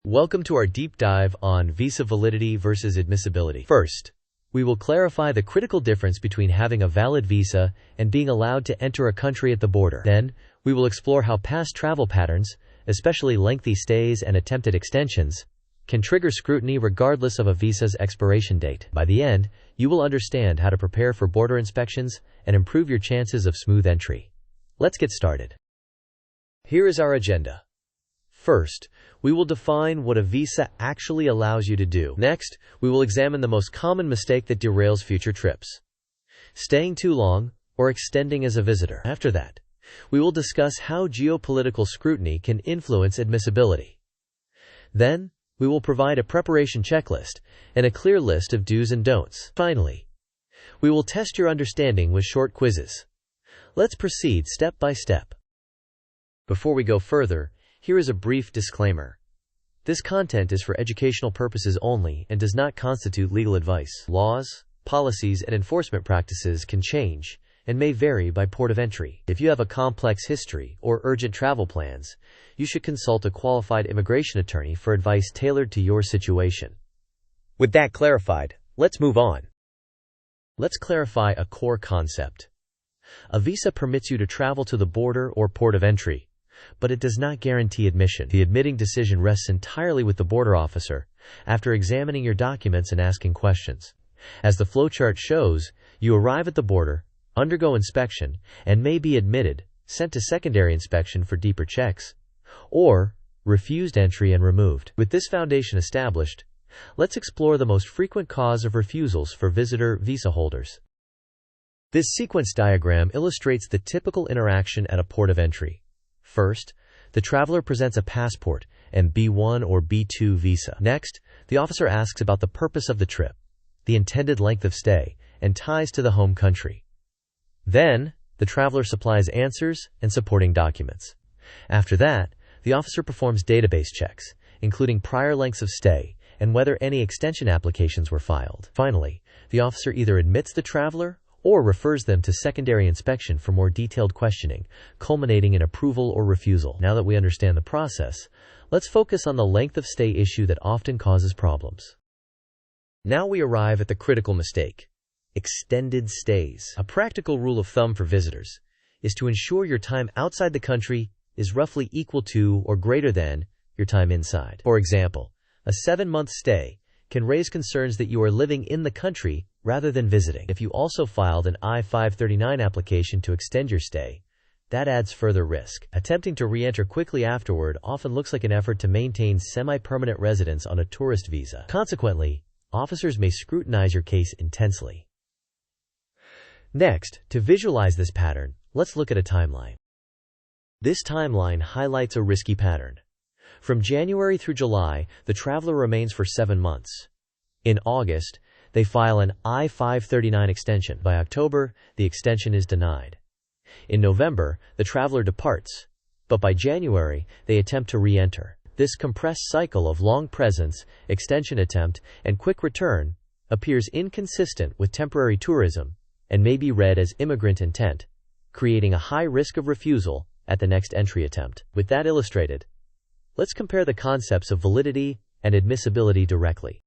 Welcome to our deep dive on visa validity versus admissibility. First, we will clarify the critical difference between having a valid visa and being allowed to enter a country at the border. Then, we will explore how past travel patterns, especially lengthy stays and attempted extensions, can trigger scrutiny regardless of a visa's expiration date. By the end, you will understand how to prepare for border inspections and improve your chances of smooth entry. Let's get started. Here is our agenda. First, we will define what a visa actually allows you to do. Next, we will examine the most common mistake that derails future trips: staying too long or extending as a visitor. After that, we will discuss how geopolitical scrutiny can influence admissibility. Then, we will provide a preparation checklist and a clear list of do's and don'ts. Finally, we will test your understanding with short quizzes. Let's proceed step by step. Before we go further, here is a brief disclaimer. This content is for educational purposes only and does not constitute legal advice. Laws, policies, and enforcement practices can change and may vary by port of entry. If you have a complex history or urgent travel plans, you should consult a qualified immigration attorney for advice tailored to your situation. With that clarified, let's move on. Let's clarify a core concept. A visa permits you to travel to the border or port of entry, but it does not guarantee admission. The admitting decision rests entirely with the border officer after examining your documents and asking questions. As the flowchart shows, you arrive at the border, undergo inspection, and may be admitted, sent to secondary inspection for deeper checks, or refused entry and removed. With this foundation established, let's explore the most frequent cause of refusals for visitor visa holders. This sequence diagram illustrates the typical interaction at a port of entry. First, the traveler presents a passport and B1 or B2 visa. Next, the officer asks about the purpose of the trip, the intended length of stay, and ties to the home country. Then, the traveler supplies answers and supporting documents. After that, the officer performs database checks, including prior lengths of stay and whether any extension applications were filed. Finally, the officer either admits the traveler or refers them to secondary inspection for more detailed questioning, culminating in approval or refusal. Now that we understand the process, let's focus on the length of stay issue that often causes problems. Now we arrive at the critical mistake: extended stays. A practical rule of thumb for visitors is to ensure your time outside the country is roughly equal to or greater than your time inside. For example, a 7-month stay can raise concerns that you are living in the country rather than visiting. If you also filed an I-539 application to extend your stay, that adds further risk. Attempting to re-enter quickly afterward often looks like an effort to maintain semi-permanent residence on a tourist visa. Consequently, officers may scrutinize your case intensely. Next, to visualize this pattern, let's look at a timeline. This timeline highlights a risky pattern. From January through July, the traveler remains for 7 months. In August, they file an I-539 extension. By October, the extension is denied. In November, the traveler departs, but by January, they attempt to re-enter. This compressed cycle of long presence, extension attempt, and quick return appears inconsistent with temporary tourism and may be read as immigrant intent, creating a high risk of refusal at the next entry attempt. With that illustrated, let's compare the concepts of validity and admissibility directly.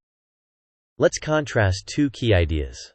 Let's contrast two key ideas.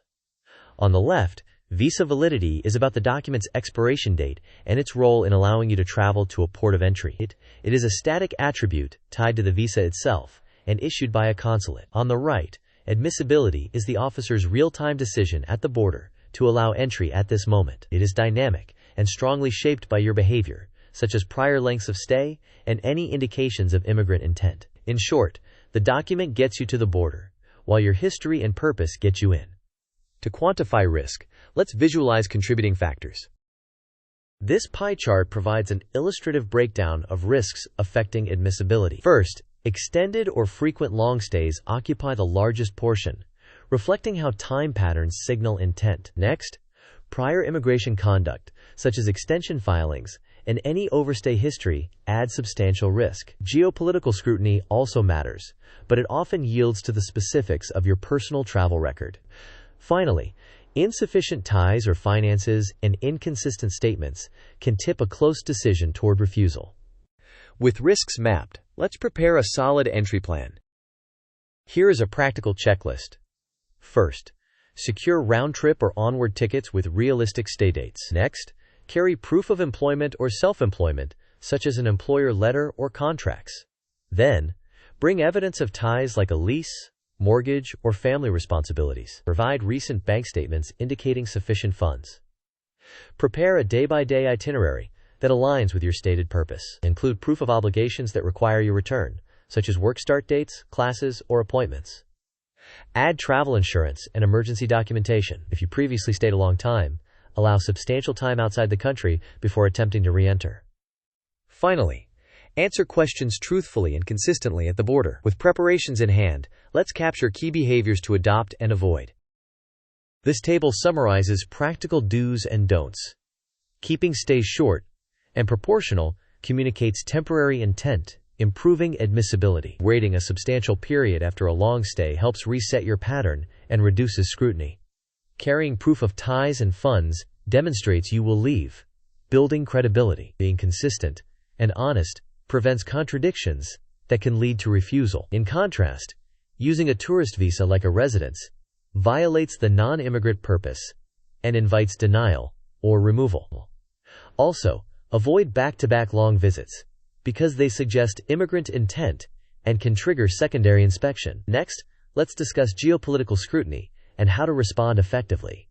On the left, visa validity is about the document's expiration date and its role in allowing you to travel to a port of entry. It is a static attribute tied to the visa itself and issued by a consulate. On the right, admissibility is the officer's real-time decision at the border to allow entry at this moment. It is dynamic and strongly shaped by your behavior, such as prior lengths of stay and any indications of immigrant intent. In short, the document gets you to the border, while your history and purpose get you in. To quantify risk, let's visualize contributing factors. This pie chart provides an illustrative breakdown of risks affecting admissibility. First, extended or frequent long stays occupy the largest portion, reflecting how time patterns signal intent. Next, prior immigration conduct, such as extension filings, and any overstay history add substantial risk. Geopolitical scrutiny also matters, but it often yields to the specifics of your personal travel record. Finally, insufficient ties or finances and inconsistent statements can tip a close decision toward refusal. With risks mapped, Let's prepare a solid entry plan. Here is a practical checklist. First, secure round-trip or onward tickets with realistic stay dates. Next, carry proof of employment or self-employment, such as an employer letter or contracts. Then, bring evidence of ties like a lease, mortgage, or family responsibilities. Provide recent bank statements indicating sufficient funds. Prepare a day-by-day itinerary that aligns with your stated purpose. Include proof of obligations that require your return, such as work start dates, classes, or appointments. Add travel insurance and emergency documentation. If you previously stayed a long time, allow substantial time outside the country before attempting to re-enter. Finally, answer questions truthfully and consistently at the border. With preparations in hand, let's capture key behaviors to adopt and avoid. This table summarizes practical do's and don'ts. Keeping stays short and proportional communicates temporary intent, improving admissibility. Waiting a substantial period after a long stay helps reset your pattern and reduces scrutiny. Carrying proof of ties and funds demonstrates you will leave, building credibility. Being consistent and honest prevents contradictions that can lead to refusal. In contrast, using a tourist visa like a residence violates the non-immigrant purpose and invites denial or removal. Also, avoid back-to-back long visits because they suggest immigrant intent and can trigger secondary inspection. Next, let's discuss geopolitical scrutiny and how to respond effectively.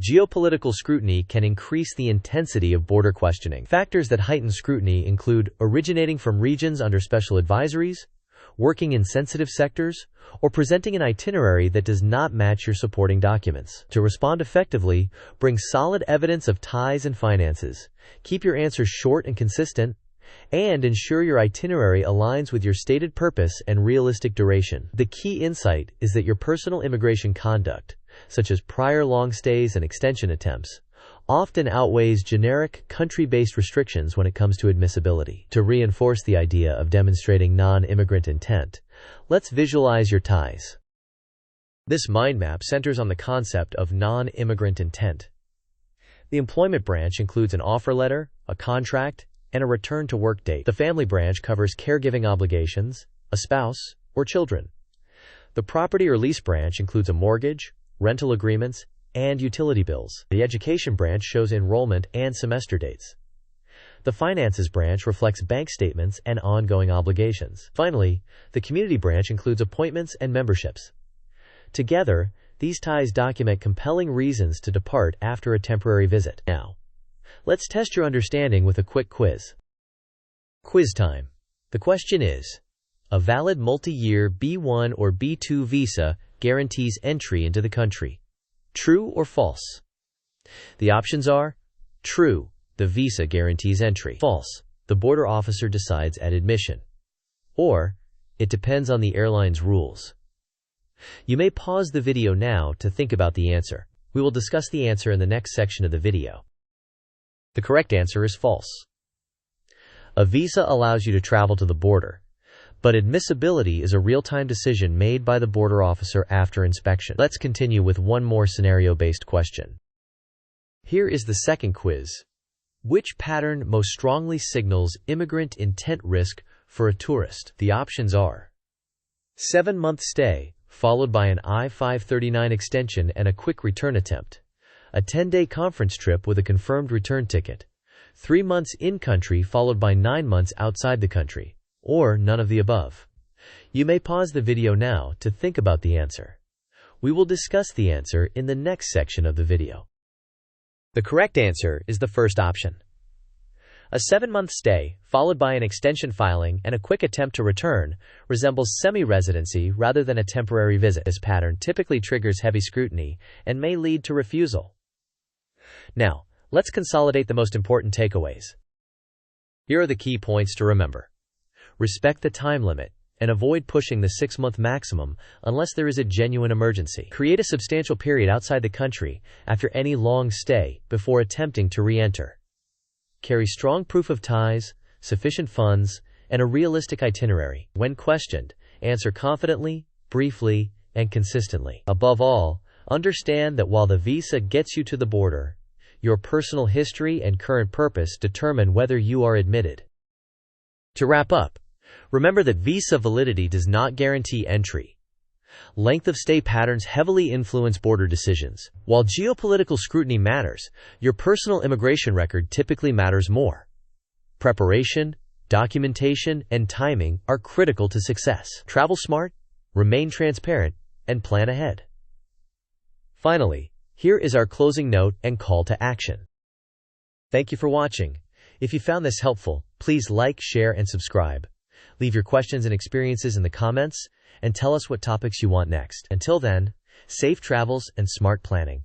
Geopolitical scrutiny can increase the intensity of border questioning. Factors that heighten scrutiny include originating from regions under special advisories, working in sensitive sectors, or presenting an itinerary that does not match your supporting documents. To respond effectively, bring solid evidence of ties and finances, keep your answers short and consistent, and ensure your itinerary aligns with your stated purpose and realistic duration. The key insight is that your personal immigration conduct, such as prior long stays and extension attempts, often outweighs generic, country-based restrictions when it comes to admissibility. To reinforce the idea of demonstrating non-immigrant intent, let's visualize your ties. This mind map centers on the concept of non-immigrant intent. The employment branch includes an offer letter, a contract, and a return-to-work date. The family branch covers caregiving obligations, a spouse, or children. The property or lease branch includes a mortgage, rental agreements, and utility bills. The education branch shows enrollment and semester dates. The finances branch reflects bank statements and ongoing obligations. Finally, the community branch includes appointments and memberships. Together, these ties document compelling reasons to depart after a temporary visit. Now, let's test your understanding with a quick quiz. Quiz time. The question is, a valid multi-year B1 or B2 visa guarantees entry into the country. True or false? The options are: true, the visa guarantees entry; false, the border officer decides at admission; or it depends on the airline's rules. You may pause the video now to think about the answer. We will discuss the answer in the next section of the video. The correct answer is false. A visa allows you to travel to the border, but admissibility is a real-time decision made by the border officer after inspection. Let's continue with one more scenario-based question. Here is the second quiz. Which pattern most strongly signals immigrant intent risk for a tourist? The options are: 7-month stay, followed by an I-539 extension and a quick return attempt; a 10-day conference trip with a confirmed return ticket; 3 months in-country followed by 9 months outside the country; or none of the above. You may pause the video now to think about the answer. We will discuss the answer in the next section of the video. The correct answer is the first option. A 7-month stay, followed by an extension filing and a quick attempt to return, resembles semi-residency rather than a temporary visit. This pattern typically triggers heavy scrutiny and may lead to refusal. Now, let's consolidate the most important takeaways. Here are the key points to remember. Respect the time limit and avoid pushing the 6-month maximum unless there is a genuine emergency. Create a substantial period outside the country after any long stay before attempting to re-enter. Carry strong proof of ties, sufficient funds, and a realistic itinerary. When questioned, answer confidently, briefly, and consistently. Above all, understand that while the visa gets you to the border, your personal history and current purpose determine whether you are admitted. To wrap up, Remember that visa validity does not guarantee entry. Length of stay patterns heavily influence border decisions. While geopolitical scrutiny matters, your personal immigration record typically matters more. Preparation, documentation, and timing are critical to success. Travel smart, remain transparent, and plan ahead. Finally, here is our closing note and call to action. Thank you for watching. If you found this helpful, please like, share, and subscribe. Leave your questions and experiences in the comments, and tell us what topics you want next. Until then, safe travels and smart planning.